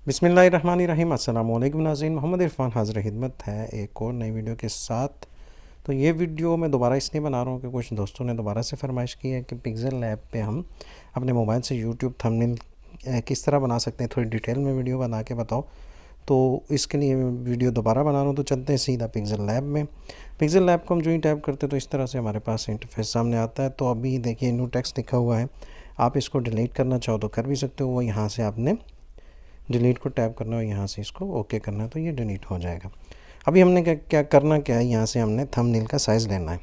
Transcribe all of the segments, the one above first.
बिस्मिल्लाहिर्रहमानिर्रहीम। अस्सलाम वालेकुम नाज़रीन, मोहम्मद इरफान हाज़िर खिदमत है एक और नई वीडियो के साथ। तो ये वीडियो मैं दोबारा इसलिए बना रहा हूँ कि कुछ दोस्तों ने दोबारा से फरमाइश की है कि पिक्सेल लैब पे हम अपने मोबाइल से यूट्यूब थंबनेल किस तरह बना सकते हैं, थोड़ी डिटेल में वीडियो बना के बताओ। तो इसके लिए मैं वीडियो दोबारा बना रहा हूँ। तो चलते हैं सीधा पिक्सेल लैब में। पिक्सेल लैब को हम जो ही टैप करते हैं तो इस तरह से हमारे पास इंटरफेस सामने आता है। तो अभी देखिए न्यू टेक्स्ट लिखा हुआ है, आप इसको डिलीट करना चाहो तो कर भी सकते हो। वो यहाँ से आपने डिलीट को टैप करना है, यहाँ से इसको ओके करना है तो ये डिलीट हो जाएगा। अभी हमने क्या करना क्या है, यहाँ से हमने थंबनेल का साइज़ लेना है।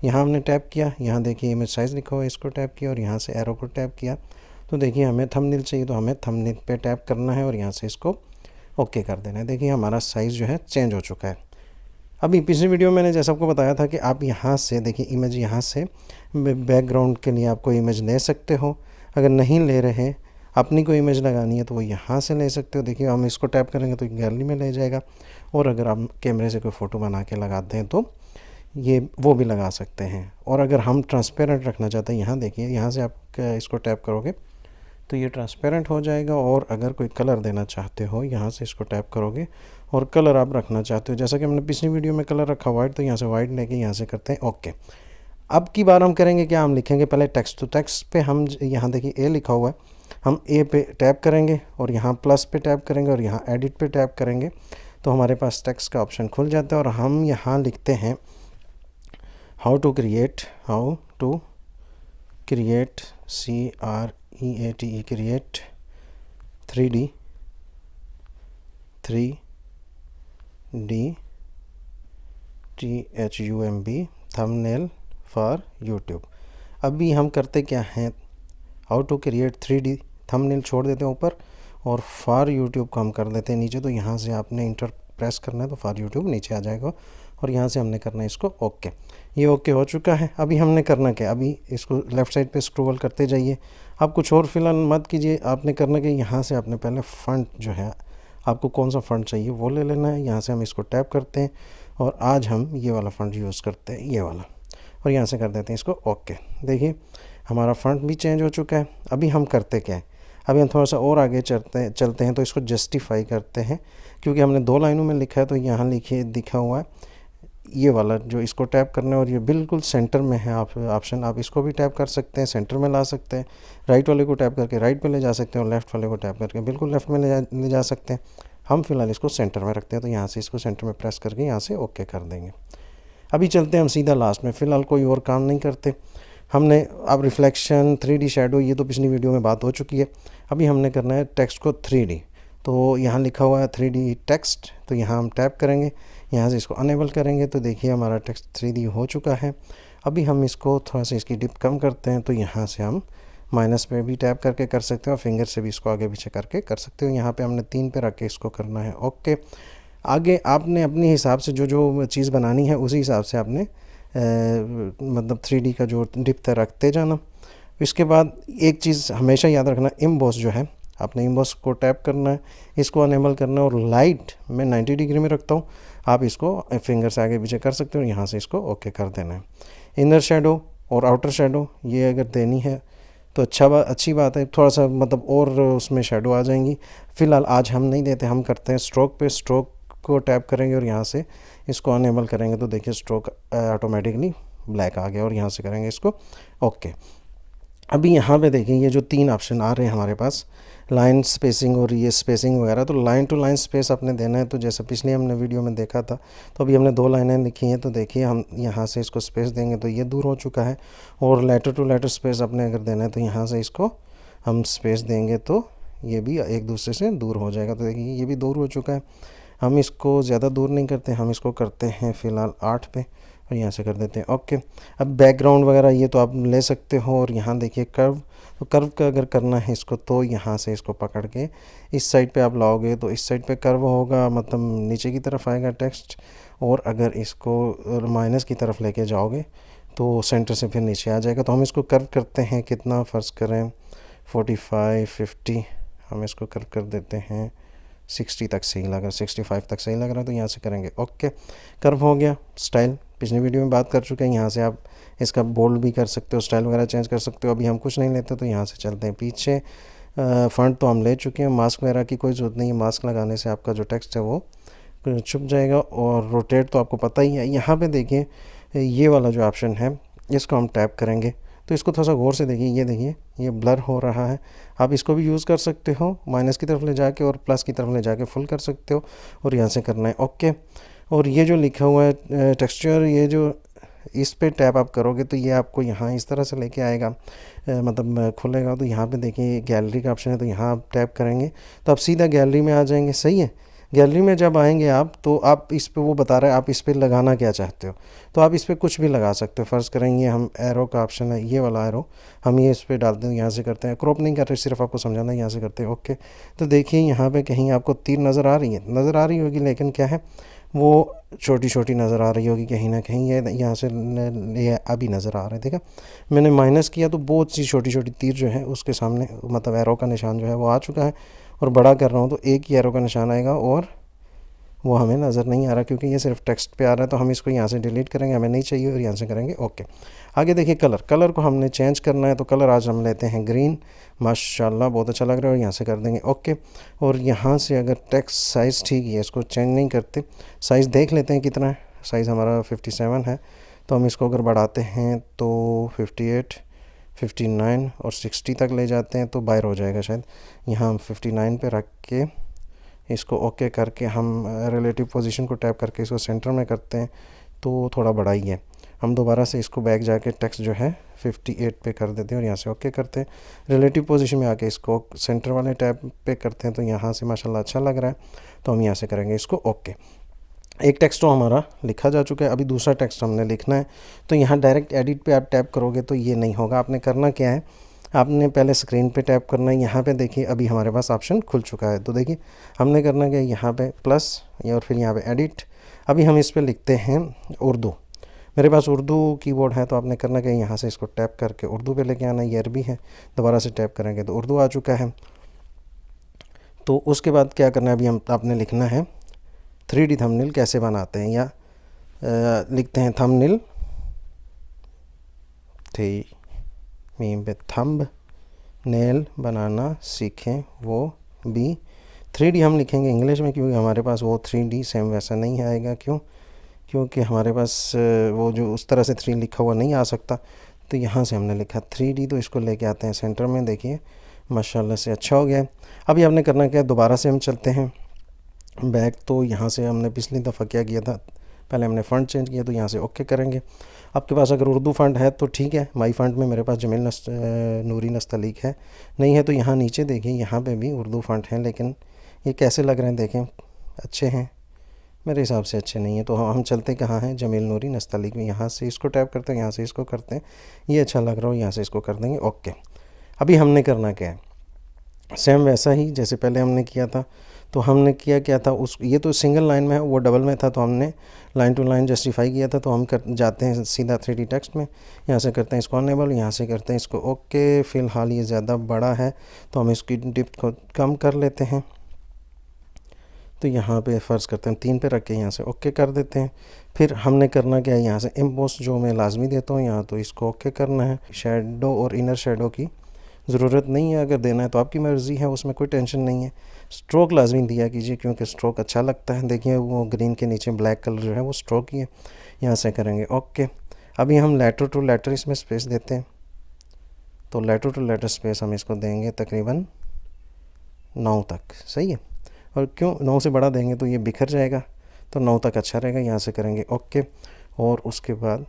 यहाँ हमने टैप किया, यहाँ देखिए इमेज साइज़ लिखा हुआ है, इसको टैप किया और यहाँ से एरो को टैप किया। तो देखिए हमें थंबनेल चाहिए तो हमें थंबनेल पे टैप करना है और यहाँ से इसको ओके कर देना है। देखिए हमारा साइज़ जो है चेंज हो चुका है। अभी पिछली वीडियो मैंने जैसा आपको बताया था कि आप यहाँ से देखिए इमेज, यहाँ से बैकग्राउंड के लिए आप कोई इमेज ले सकते हो। अगर नहीं ले रहे, अपनी कोई इमेज लगानी है तो वो यहाँ से ले सकते हो। देखिए हम इसको टैप करेंगे तो गैलरी में ले जाएगा। और अगर आप कैमरे से कोई फ़ोटो बना के लगाते हैं तो ये वो भी लगा सकते हैं। और अगर हम ट्रांसपेरेंट रखना चाहते हैं, यहाँ देखिए, यहाँ से आप इसको टैप करोगे तो ये ट्रांसपेरेंट हो जाएगा। और अगर कोई कलर देना चाहते हो, यहाँ से इसको टैप करोगे और कलर आप रखना चाहते हो, जैसा कि हमने पिछली वीडियो में कलर रखा वाइट, तो यहाँ से वाइट लेके यहाँ से करते हैं ओके। अब की बार हम करेंगे क्या, हम लिखेंगे पहले टेक्स्ट। तो टेक्स्ट पे हम यहाँ देखिए ए लिखा हुआ है, हम ए पे टैप करेंगे और यहाँ प्लस पे टैप करेंगे और यहाँ एडिट पे टैप करेंगे तो हमारे पास टेक्स्ट का ऑप्शन खुल जाता है। और हम यहाँ लिखते हैं how to create CREATE create 3D THUMB thumbnail for YouTube. अभी हम करते क्या हैं, how to create 3D thumbnail छोड़ देते हैं ऊपर और फॉर यूट्यूब को हम कर देते हैं नीचे। तो यहाँ से आपने इंटर प्रेस करना है तो फॉर यूट्यूब नीचे आ जाएगा और यहाँ से हमने करना है इसको ओके। ये ओके हो चुका है। अभी हमने करना क्या, अभी इसको लेफ़्ट साइड पे स्क्रॉल करते जाइए। आप कुछ और फिलहाल मत कीजिए, आपने करना कि यहाँ से आपने पहले फ़ॉन्ट जो है, आपको कौन सा फ़ॉन्ट चाहिए वो ले लेना है। यहाँ से हम इसको टैप करते हैं और आज हम ये वाला फ़ॉन्ट यूज़ करते हैं, ये वाला, और यहाँ से कर देते हैं इसको ओके। देखिए हमारा फ़ॉन्ट भी चेंज हो चुका है। अभी हम करते क्या है, अभी हम थोड़ा सा और आगे चलते हैं तो इसको जस्टिफाई करते हैं, क्योंकि हमने 2 लाइनों में लिखा है। तो यहाँ लिखिए, दिखा हुआ है ये वाला, जो इसको टैप करना है और ये बिल्कुल सेंटर में है आप ऑप्शन, आप इसको भी टैप कर सकते हैं, सेंटर में ला सकते हैं। राइट वाले को टैप करके राइट पे ले जा सकते हैं और लेफ़्ट वाले को टैप करके बिल्कुल लेफ़्ट में ले जा सकते हैं। हम फिलहाल इसको सेंटर में रखते हैं तो यहाँ से इसको सेंटर में प्रेस करके यहाँ से ओके कर देंगे। अभी चलते हैं हम सीधा लास्ट में, फ़िलहाल कोई और काम नहीं करते हमने। अब रिफ्लेक्शन, 3D शैडो, ये तो पिछली वीडियो में बात हो चुकी है। अभी हमने करना है टेक्स्ट को 3D। तो यहाँ लिखा हुआ है 3D टेक्स्ट, तो यहाँ हम टैप करेंगे, यहाँ से इसको अनेबल करेंगे तो देखिए हमारा टेक्स्ट 3D हो चुका है। अभी हम इसको थोड़ा सा इसकी डिप कम करते हैं तो यहाँ से हम माइनस पे भी टैप करके कर सकते हो और फिंगर से भी इसको आगे पीछे करके कर सकते हो। यहाँ पे हमने 3 पे रख के इसको करना है ओके। आगे आपने अपने हिसाब से जो जो चीज़ बनानी है उसी हिसाब से आपने मतलब 3D का जो डिप रखते जाना। इसके बाद एक चीज़ हमेशा याद रखना, एम्बॉस जो है, आपने एम्बॉस को टैप करना है, इसको अनेबल करना है और लाइट मैं 90 डिग्री में रखता हूँ, आप इसको फिंगर से आगे पीछे कर सकते हो और यहाँ से इसको ओके कर देना है। इनर शेडो और आउटर शेडो ये अगर देनी है तो अच्छी बात है, थोड़ा सा मतलब और उसमें शेडो आ जाएंगी। फ़िलहाल आज हम नहीं देते, हम करते हैं स्ट्रोक पे। स्ट्रोक को टैप करेंगे और यहाँ से इसको अनेबल करेंगे तो देखिए स्ट्रोक ऑटोमेटिकली ब्लैक आ गया और यहाँ से करेंगे इसको ओके। अभी यहाँ पे देखिए ये जो 3 ऑप्शन आ रहे हैं हमारे पास, लाइन स्पेसिंग और ये स्पेसिंग वगैरह, तो लाइन टू लाइन स्पेस अपने देना है। तो जैसे पिछले हमने वीडियो में देखा था, तो अभी हमने 2 लाइनें लिखी हैं तो देखिए हम यहाँ से इसको स्पेस देंगे तो ये दूर हो चुका है। और लेटर टू लेटर स्पेस अपने अगर देना है तो यहाँ से इसको हम स्पेस देंगे तो ये भी एक दूसरे से दूर हो जाएगा। तो देखिए ये भी दूर हो चुका है। हम इसको ज़्यादा दूर नहीं करते, हम इसको करते हैं फ़िलहाल 8 पे और यहाँ से कर देते हैं ओके। अब बैकग्राउंड वगैरह ये तो आप ले सकते हो। और यहाँ देखिए कर्व, तो कर्व का अगर करना है इसको तो यहाँ से इसको पकड़ के इस साइड पे आप लाओगे तो इस साइड पे कर्व होगा, मतलब नीचे की तरफ आएगा टेक्स्ट। और अगर इसको माइनस की तरफ लेके जाओगे तो सेंटर से फिर नीचे आ जाएगा। तो हम इसको कर्व करते हैं, कितना फ़र्ज़ करें 45 50, हम इसको कर्व कर देते हैं 60 तक सही लग रहा है, 65 तक सही लग रहा है तो यहाँ से करेंगे ओके। कर्व हो गया। स्टाइल पिछली वीडियो में बात कर चुके हैं, यहाँ से आप इसका बोल्ड भी कर सकते हो, स्टाइल वगैरह चेंज कर सकते हो। अभी हम कुछ नहीं लेते तो यहाँ से चलते हैं पीछे। फ़ॉन्ट तो हम ले चुके हैं, मास्क वगैरह की कोई ज़रूरत नहीं है। मास्क लगाने से आपका जो टेक्स्ट है वो छुप जाएगा। और रोटेट तो आपको पता ही है। यहाँ पे देखिए ये वाला जो ऑप्शन है इसको हम टैप करेंगे तो इसको थोड़ा सा गौर से देखिए, ये देखिए ये ब्लर हो रहा है। आप इसको भी यूज़ कर सकते हो, माइनस की तरफ ले जाके और प्लस की तरफ ले जाके फुल कर सकते हो। और यहाँ से करना है ओके। और ये जो लिखा हुआ है टेक्सचर, ये जो इस पे टैप आप करोगे तो ये आपको यहाँ इस तरह से लेके आएगा, मतलब खुलेगा। तो यहाँ पे देखिए गैलरी का ऑप्शन है, तो यहाँ आप टैप करेंगे तो आप सीधा गैलरी में आ जाएंगे। सही है। गैलरी में जब आएंगे आप तो आप इस पे वो बता रहा है आप इस पे लगाना क्या चाहते हो, तो आप इस पे कुछ भी लगा सकते हो। फ़र्ज़ करेंगे हम एरो का ऑप्शन है, ये वाला एरो हम ये इस पे डालते हैं, यहाँ से करते हैं। क्रॉप नहीं कर रहे, सिर्फ आपको समझाना है, यहाँ से करते हैं ओके। तो देखिए यहाँ पे कहीं आपको तीर नज़र आ रही होगी, लेकिन क्या है वो छोटी छोटी नज़र आ रही होगी कहीं ना कहीं। ये यहाँ से ये अभी नज़र आ रहा है, ठीक है। मैंने माइनस किया तो बहुत सी छोटी छोटी तीर जो है उसके सामने, मतलब एरो का निशान जो है वो आ चुका है। और बड़ा कर रहा हूँ तो एक ही एरो का निशान आएगा और वो हमें नज़र नहीं आ रहा, क्योंकि ये सिर्फ टेक्स्ट पे आ रहा है। तो हम इसको यहाँ से डिलीट करेंगे, हमें नहीं चाहिए, और यहाँ से करेंगे ओके। आगे देखिए कलर को हमने चेंज करना है, तो कलर आज हम लेते हैं ग्रीन। माशाल्लाह बहुत अच्छा लग रहा है। और यहाँ से कर देंगे ओके। और यहाँ से अगर टेक्स्ट साइज़ ठीक है, इसको चेंज नहीं करते, साइज़ देख लेते हैं कितना है। साइज़ हमारा 57 है, तो हम इसको अगर बढ़ाते हैं तो 58, 59 और 60 तक ले जाते हैं तो बाहर हो जाएगा शायद। यहाँ हम 59 पे रख के इसको ओके करके हम रिलेटिव पोजीशन को टैप करके इसको सेंटर में करते हैं तो थोड़ा बड़ा ही है। हम दोबारा से इसको बैक जाके टेक्स्ट जो है 58 पे कर देते हैं और यहाँ से ओके करते हैं। रिलेटिव पोजीशन में आके इसको सेंटर वाले टैब पे करते हैं तो यहाँ से माशाल्लाह अच्छा लग रहा है। तो हम यहाँ से करेंगे इसको ओके। एक टेक्स्ट तो हमारा लिखा जा चुका है, अभी दूसरा टेक्स्ट हमने लिखना है। तो यहाँ डायरेक्ट एडिट पे आप टैप करोगे तो ये नहीं होगा। आपने करना क्या है, आपने पहले स्क्रीन पे टैप करना है। यहाँ पे देखिए अभी हमारे पास ऑप्शन खुल चुका है, तो देखिए हमने करना क्या है, यहाँ पे प्लस और फिर यहाँ पे एडिट। अभी हम इस पे लिखते हैं उर्दू। मेरे पास उर्दू कीबोर्ड है, तो आपने करना क्या है, यहाँ से इसको टैप करके उर्दू पे लेके आना। ये अरबी है, दोबारा से टैप करेंगे तो उर्दू आ चुका है। तो उसके बाद क्या करना है, अभी आपने लिखना है 3D थंबनेल कैसे बनाते हैं, या लिखते हैं थंबनेल मीम पे थंब नेल बनाना सीखें, वो भी 3D हम लिखेंगे इंग्लिश में, क्योंकि हमारे पास वो 3D सेम वैसा नहीं आएगा। क्योंकि हमारे पास वो जो उस तरह से 3 लिखा हुआ नहीं आ सकता। तो यहाँ से हमने लिखा 3D, तो इसको लेके आते हैं सेंटर में। देखिए माशाल्लाह से अच्छा हो गया है। अभी आपने करना क्या है, दोबारा से हम चलते हैं बैक। तो यहाँ से हमने पिछली दफ़ा क्या किया था, पहले हमने फ़ॉन्ट चेंज किया, तो यहाँ से ओके करेंगे। आपके पास अगर उर्दू फ़ॉन्ट है तो ठीक है। माई फ़ॉन्ट में मेरे पास जमील नूरी नस्तलीक है, नहीं है तो यहाँ नीचे देखिए, यहाँ पे भी उर्दू फ़ॉन्ट है। लेकिन ये कैसे लग रहे हैं देखें, अच्छे हैं? मेरे हिसाब से अच्छे नहीं है। तो हम चलते कहाँ हैं, जमील नूरी नस्तलीक में। यहाँ से इसको टैप करते हैं, यहाँ से इसको करते हैं, ये अच्छा लग रहा हो, यहाँ से इसको कर देंगे ओके। अभी हमने करना क्या है, सेम वैसा ही जैसे पहले हमने किया था। तो हमने किया क्या था, उस ये तो सिंगल लाइन में है, वो डबल में था, तो हमने लाइन टू लाइन जस्टिफाई किया था। तो हम जाते हैं सीधा 3D टेक्स्ट में, यहाँ से करते हैं इसको अनेबल, यहाँ से करते हैं इसको ओके। फ़िलहाल ये ज़्यादा बड़ा है तो हम इसकी डिप्थ को कम कर लेते हैं। तो यहाँ पे फ़र्ज़ करते हैं 3 पे रख के यहाँ से ओके कर देते हैं। फिर हमने करना क्या है, यहाँ से एम्बोस जो मैं लाजमी देता हूँ यहाँ, तो इसको ओके करना है। शेडो और इनर शेडो की ज़रूरत नहीं है, अगर देना है तो आपकी मर्ज़ी है, उसमें कोई टेंशन नहीं है। स्ट्रोक लाजमी दिया कीजिए, क्योंकि स्ट्रोक अच्छा लगता है। देखिए वो ग्रीन के नीचे ब्लैक कलर जो है वो स्ट्रोक ही है। यहाँ से करेंगे ओके। अभी हम लेटर टू लेटर इसमें स्पेस देते हैं, तो लेटर टू लेटर स्पेस हम इसको देंगे तकरीबन 9 तक। सही है। और क्यों 9 से बड़ा देंगे तो ये बिखर जाएगा, तो 9 तक अच्छा रहेगा। यहाँ से करेंगे ओके। और उसके बाद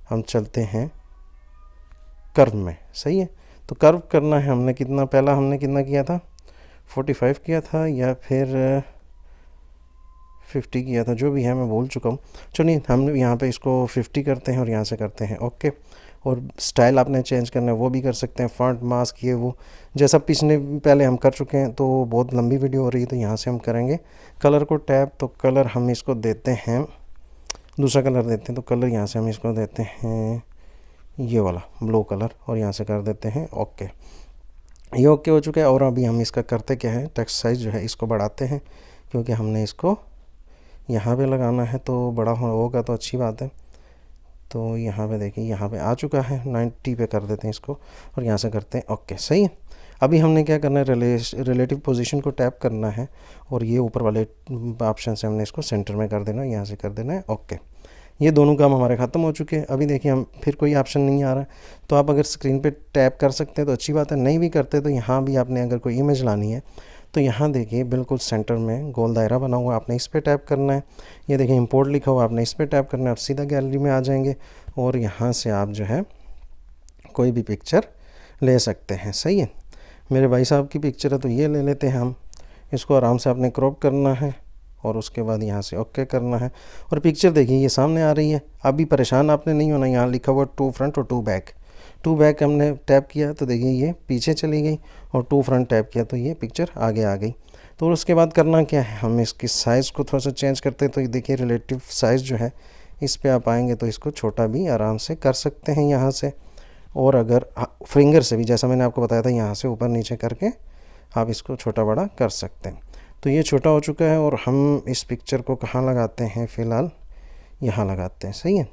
हम चलते हैं कर्व में। सही है। तो कर्व करना है हमने कितना, पहला हमने कितना किया था, 45 किया था या फिर 50 किया था, जो भी है मैं भूल चुका हूँ। चलिए हम यहाँ पे इसको 50 करते हैं और यहाँ से करते हैं ओके। और स्टाइल आपने चेंज करना है वो भी कर सकते हैं, फ़ॉन्ट मास्क ये वो, जैसा पिछले पहले हम कर चुके हैं। तो बहुत लंबी वीडियो हो रही है, तो यहाँ से हम करेंगे कलर को टैप। तो कलर हम इसको देते हैं, दूसरा कलर देते हैं। तो कलर यहाँ से हम इसको देते हैं ये वाला ब्लू कलर, और यहाँ से कर देते हैं ओके। ये ओके हो चुका है। और अभी हम इसका करते क्या है, टेक्स्ट साइज़ जो है इसको बढ़ाते हैं, क्योंकि हमने इसको यहाँ पे लगाना है, तो बड़ा होगा तो अच्छी बात है। तो यहाँ पे देखिए यहाँ पे आ चुका है, 90 पे कर देते हैं इसको और यहाँ से करते हैं ओके। सही है। अभी हमने क्या करना है, रिलेटिव पोजीशन को टैप करना है और ये ऊपर वाले ऑप्शन से हमने इसको सेंटर में कर देना है, यहाँ से कर देना है ओके। ये दोनों काम हमारे ख़त्म हो चुके हैं। अभी देखिए हम फिर कोई ऑप्शन नहीं आ रहा है, तो आप अगर स्क्रीन पे टैप कर सकते हैं तो अच्छी बात है, नहीं भी करते तो यहाँ भी आपने अगर कोई इमेज लानी है तो यहाँ देखिए बिल्कुल सेंटर में गोल दायरा बना हुआ, आपने इस पर टैप करना है। ये देखिए इंपोर्ट लिखा हुआ, आपने इस पर टैप करना है, आप सीधा गैलरी में आ जाएंगे और यहाँ से आप जो है कोई भी पिक्चर ले सकते हैं। सही है, मेरे भाई साहब की पिक्चर है तो ये ले लेते हैं हम। इसको आराम से आपने क्रॉप करना है और उसके बाद यहाँ से ओके करना है और पिक्चर देखिए ये सामने आ रही है। अभी परेशान आपने नहीं होना, यहाँ लिखा हुआ 2 फ्रंट और 2 बैक। 2 बैक हमने टैप किया तो देखिए ये पीछे चली गई और 2 फ्रंट टैप किया तो ये पिक्चर आगे आ गई। तो उसके बाद करना क्या है, हम इसकी साइज़ को थोड़ा सा चेंज करते हैं। तो ये देखिए रिलेटिव साइज़ जो है इस पर आप आएँगे तो इसको छोटा भी आराम से कर सकते हैं यहाँ से, और अगर फिंगर से भी जैसा मैंने आपको बताया था यहाँ से ऊपर नीचे करके आप इसको छोटा बड़ा कर सकते हैं। तो ये छोटा हो चुका है और हम इस पिक्चर को कहाँ लगाते हैं, फ़िलहाल यहाँ लगाते हैं। सही है,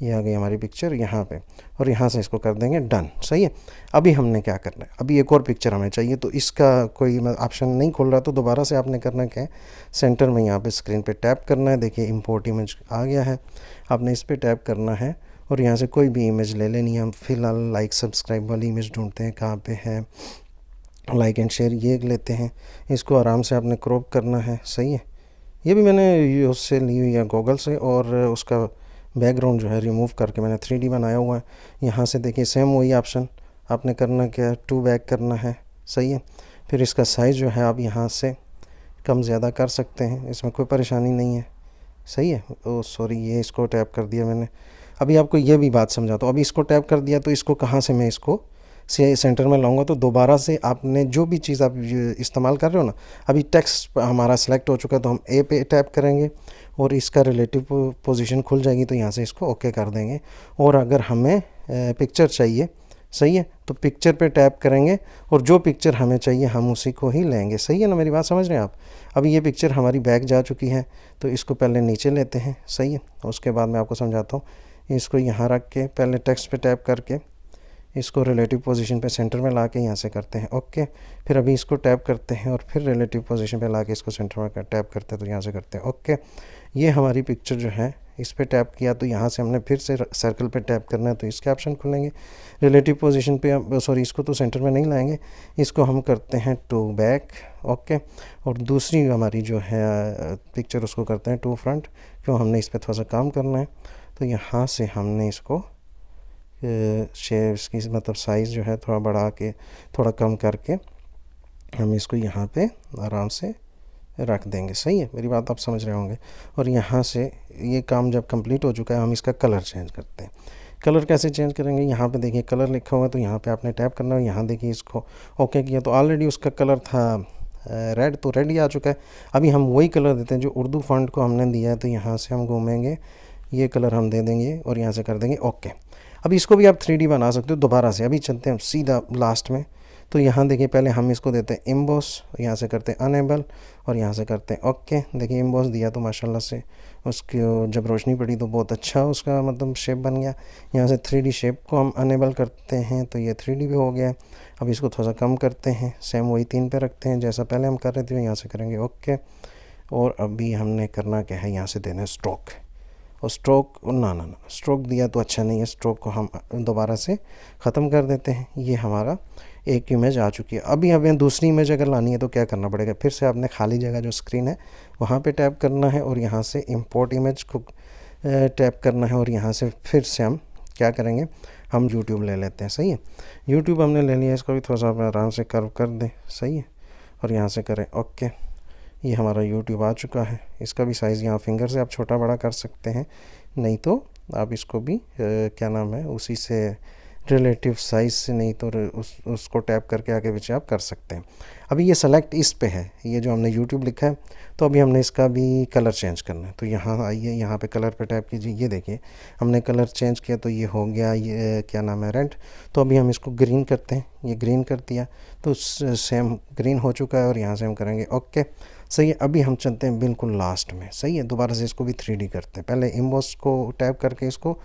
ये आ गई हमारी पिक्चर यहाँ पे और यहाँ से इसको कर देंगे डन। सही है, अभी हमने क्या करना है, अभी एक और पिक्चर हमें चाहिए तो इसका कोई ऑप्शन नहीं खुल रहा, तो दोबारा से आपने करना क्या है, सेंटर में यहाँ पे स्क्रीन पे टैप करना है। देखिए इंपोर्ट इमेज आ गया है, आपने इस पर टैप करना है और यहाँ से कोई भी इमेज ले लेनी है। हम फ़िलहाल लाइक सब्सक्राइब वाली इमेज ढूंढते हैं, कहाँ पे है, लाइक एंड शेयर ये लेते हैं। इसको आराम से आपने क्रॉप करना है। सही है, ये भी मैंने उससे ली हुई है गूगल से, और उसका बैकग्राउंड जो है रिमूव करके मैंने 3D बनाया हुआ है। यहाँ से देखिए सेम वही ऑप्शन, आपने करना क्या है, 2 बैक करना है। सही है, फिर इसका साइज़ जो है आप यहाँ से कम ज़्यादा कर सकते हैं, इसमें कोई परेशानी नहीं है। सही है, ओ सॉरी ये इसको टैप कर दिया मैंने। अभी आपको ये भी बात समझाता हूँ, अभी इसको टैप कर दिया तो इसको कहाँ से मैं इसको से सेंटर में लाऊंगा, तो दोबारा से आपने जो भी चीज़ आप इस्तेमाल कर रहे हो ना, अभी टेक्स्ट हमारा सेलेक्ट हो चुका है तो हम ए पे टैप करेंगे और इसका रिलेटिव पोजीशन खुल जाएगी तो यहाँ से इसको ओके कर देंगे। और अगर हमें पिक्चर चाहिए, सही है, तो पिक्चर पे टैप करेंगे और जो पिक्चर हमें चाहिए हम उसी को ही लेंगे। सही है ना, मेरी बात समझ रहे हैं आप। अभी ये पिक्चर हमारी बैक जा चुकी है तो इसको पहले नीचे लेते हैं। सही है, उसके बाद मैं आपको समझाता हूँ। इसको यहाँ रख के पहले टेक्स्ट पे टैप करके इसको रिलेटिव पोजीशन पे सेंटर में ला के यहाँ से करते हैं ओके। फिर अभी इसको टैप करते हैं और फिर रिलेटिव पोजीशन पे ला के इसको सेंटर में टैप करते हैं तो यहाँ से करते हैं ओके। ये हमारी पिक्चर जो है इस पे टैप किया तो यहाँ से हमने फिर से सर्कल पे टैप करना है तो इसके ऑप्शन खुलेंगे। रिलेटिव पोजीशन पे सॉरी इसको तो सेंटर में नहीं लाएंगे, इसको हम करते हैं 2 बैक ओके। और दूसरी हमारी जो है पिक्चर उसको करते हैं 2 फ्रंट, क्यों हमने इस पर थोड़ा सा काम करना है। तो यहाँ से हमने इसको शेयर इसकी मतलब साइज़ जो है थोड़ा बढ़ा के थोड़ा कम करके हम इसको यहाँ पे आराम से रख देंगे। सही है, मेरी बात आप समझ रहे होंगे। और यहाँ से ये काम जब कंप्लीट हो चुका है हम इसका कलर चेंज करते हैं। कलर कैसे चेंज करेंगे, यहाँ पे देखिए कलर लिखा हुआ है तो यहाँ पे आपने टैप करना है। यहाँ देखिए इसको ओके किया तो ऑलरेडी उसका कलर था रेड, तो रेड ही आ चुका है। अभी हम वही कलर देते हैं जो उर्दू फॉन्ट को हमने दिया है, तो यहाँ से हम घूमेंगे, ये कलर हम दे देंगे और यहाँ से कर देंगे ओके। अभी इसको भी आप 3D बना सकते हो दोबारा से। अभी चलते हैं सीधा लास्ट में, तो यहाँ देखिए पहले हम इसको देते हैं एम्बॉस, यहाँ से करते हैं अनेबल और यहाँ से करते हैं ओके। देखिए एम्बॉस दिया तो माशाल्लाह से उसकी जब रोशनी पड़ी तो बहुत अच्छा उसका मतलब शेप बन गया। यहाँ से 3D शेप को हम अनेबल करते हैं तो ये 3D भी हो गया। अब इसको थोड़ा सा कम करते हैं, सेम वही 3 पे रखते हैं जैसा पहले हम कर रहे थे, यहाँ से करेंगे ओके। और अभी हमने करना क्या है, यहाँ से देना है स्ट्रोक, और स्ट्रोक ना स्ट्रोक दिया तो अच्छा नहीं है, स्ट्रोक को हम दोबारा से ख़त्म कर देते हैं। ये हमारा एक इमेज आ चुकी है। अभी हमें दूसरी इमेज अगर लानी है तो क्या करना पड़ेगा, फिर से आपने खाली जगह जो स्क्रीन है वहाँ पे टैप करना है और यहाँ से इंपोर्ट इमेज को टैप करना है और यहाँ से फिर से हम क्या करेंगे, हम यूट्यूब ले लेते हैं। सही है, यूट्यूब हमने ले लिया, इसको भी थोड़ा सा आराम से कर्व कर दें। सही है, और यहाँ से करें ओके। ये हमारा यूट्यूब आ चुका है। इसका भी साइज़ यहाँ फिंगर से आप छोटा बड़ा कर सकते हैं, नहीं तो आप इसको भी क्या नाम है उसी से रिलेटिव साइज़ से, नहीं तो उसको टैप करके आगे पीछे आप कर सकते हैं। अभी ये सेलेक्ट इस पे है, ये जो हमने यूट्यूब लिखा है, तो अभी हमने इसका भी कलर चेंज करना है। तो यहाँ आइए, यहाँ पे कलर पे टैप कीजिए, ये देखिए हमने कलर चेंज किया तो ये हो गया, ये क्या नाम है, रेड। तो अभी हम इसको ग्रीन करते हैं, ये ग्रीन कर दिया तो सेम ग्रीन हो चुका है और यहाँ से हम करेंगे ओके। सही है, अभी हम चलते हैं बिल्कुल लास्ट में। सही है, दोबारा से इसको भी 3D करते हैं। पहले इम्बॉस को टैप करके इसको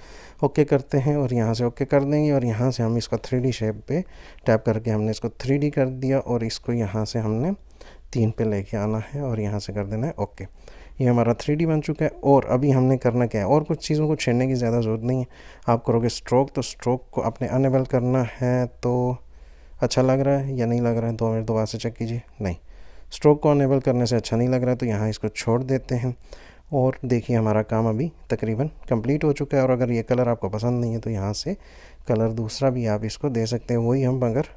ओके करते हैं और यहाँ से ओके कर देंगे और यहाँ से हम इसका 3D शेप पे टैप करके हमने इसको 3D कर दिया और इसको यहाँ से हमने 3 पे लेके आना है और यहाँ से कर देना है ओके। ये हमारा 3D बन चुका है। और अभी हमने करना क्या है, और कुछ चीज़ों को छेड़ने की ज़्यादा ज़रूरत नहीं है। आप करोगे स्ट्रोक, तो स्ट्रोक को अपने अनेबल करना है। तो अच्छा लग रहा है या नहीं लग रहा है, 2 मिनट दोबारा से चेक कीजिए। नहीं, स्ट्रोक को अनेबल करने से अच्छा नहीं लग रहा है, तो यहाँ इसको छोड़ देते हैं। और देखिए हमारा काम अभी तकरीबन कंप्लीट हो चुका है। और अगर ये कलर आपको पसंद नहीं है तो यहाँ से कलर दूसरा भी आप इसको दे सकते हैं। वही हम अगर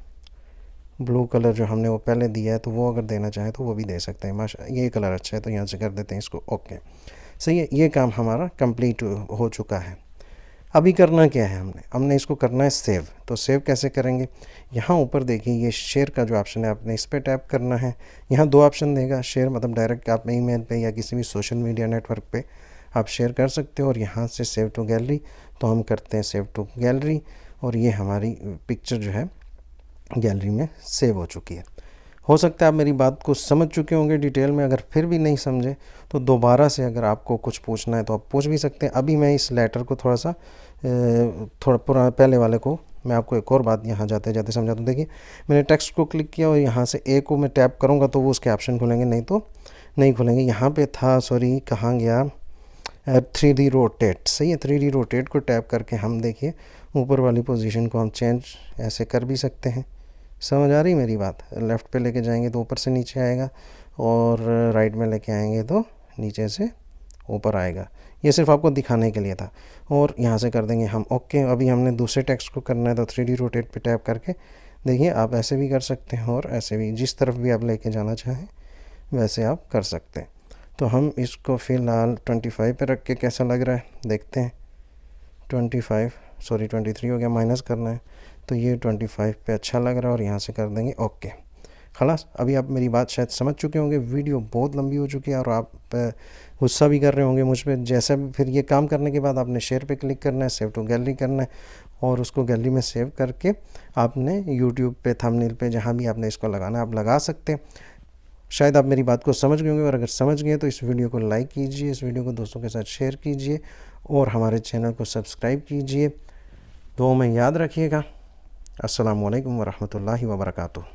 ब्लू कलर जो हमने वो पहले दिया है तो वो अगर देना चाहें तो वो भी दे सकते हैं। माशा, ये कलर अच्छा है तो यहाँ से कर देते हैं इसको ओके। सही है, ये काम हमारा कंप्लीट हो चुका है। अभी करना क्या है, हमने इसको करना है सेव। तो सेव कैसे करेंगे, यहाँ ऊपर देखिए ये शेयर का जो ऑप्शन है, आपने इस पर टैप करना है। यहाँ 2 ऑप्शन देगा, शेयर मतलब डायरेक्ट आप ईमेल पे या किसी भी सोशल मीडिया नेटवर्क पे आप शेयर कर सकते हो, और यहाँ से सेव टू गैलरी। तो हम करते हैं सेव टू गैलरी और ये हमारी पिक्चर जो है गैलरी में सेव हो चुकी है। हो सकता है आप मेरी बात को समझ चुके होंगे डिटेल में। अगर फिर भी नहीं समझे तो दोबारा से अगर आपको कुछ पूछना है तो आप पूछ भी सकते हैं। अभी मैं इस लेटर को थोड़ा पुराना पहले वाले को मैं आपको एक और बात यहाँ जाते जाते समझा दूँ। देखिए मैंने टेक्स्ट को क्लिक किया और यहाँ से ए को मैं टैप करूँगा तो वो उसके ऑप्शन खुलेंगे, नहीं तो नहीं खुलेंगे। यहाँ पे था, सॉरी कहाँ गया, 3D रोटेट। सही है, 3D रोटेट को टैप करके हम देखिए ऊपर वाली पोजीशन को हम चेंज ऐसे कर भी सकते हैं। समझ आ रही मेरी बात, लेफ़्ट पे लेके जाएंगे तो ऊपर से नीचे आएगा और राइट में लेके आएंगे तो नीचे से ऊपर आएगा। ये सिर्फ आपको दिखाने के लिए था। और यहाँ से कर देंगे हम ओके। अभी हमने दूसरे टेक्स्ट को करना है तो 3D रोटेट पे टैप करके देखिए आप ऐसे भी कर सकते हैं और ऐसे भी, जिस तरफ भी आप लेके जाना चाहें वैसे आप कर सकते हैं। तो हम इसको फ़िलहाल 25 पे रख के कैसा लग रहा है देखते हैं। 23 हो गया, माइनस करना है तो ये 25 पे अच्छा लग रहा है और यहाँ से कर देंगे ओके। खलास, अभी आप मेरी बात शायद समझ चुके होंगे। वीडियो बहुत लंबी हो चुकी है और आप गुस्सा भी कर रहे होंगे मुझ पर। जैसा भी फिर ये काम करने के बाद आपने शेयर पे क्लिक करना है, सेव टू गैलरी करना है और उसको गैलरी में सेव करके आपने यूट्यूब पे, थंबनेल पे, जहाँ भी आपने इसको लगाना है आप लगा सकते हैं। शायद आप मेरी बात को समझ गए होंगे और अगर समझ गए तो इस वीडियो को लाइक कीजिए, इस वीडियो को दोस्तों के साथ शेयर कीजिए और हमारे चैनल को सब्सक्राइब कीजिए। दुआ में याद रखिएगा। अस्सलामु अलैकुम वरहमतुल्लाहि वबरकातुहू।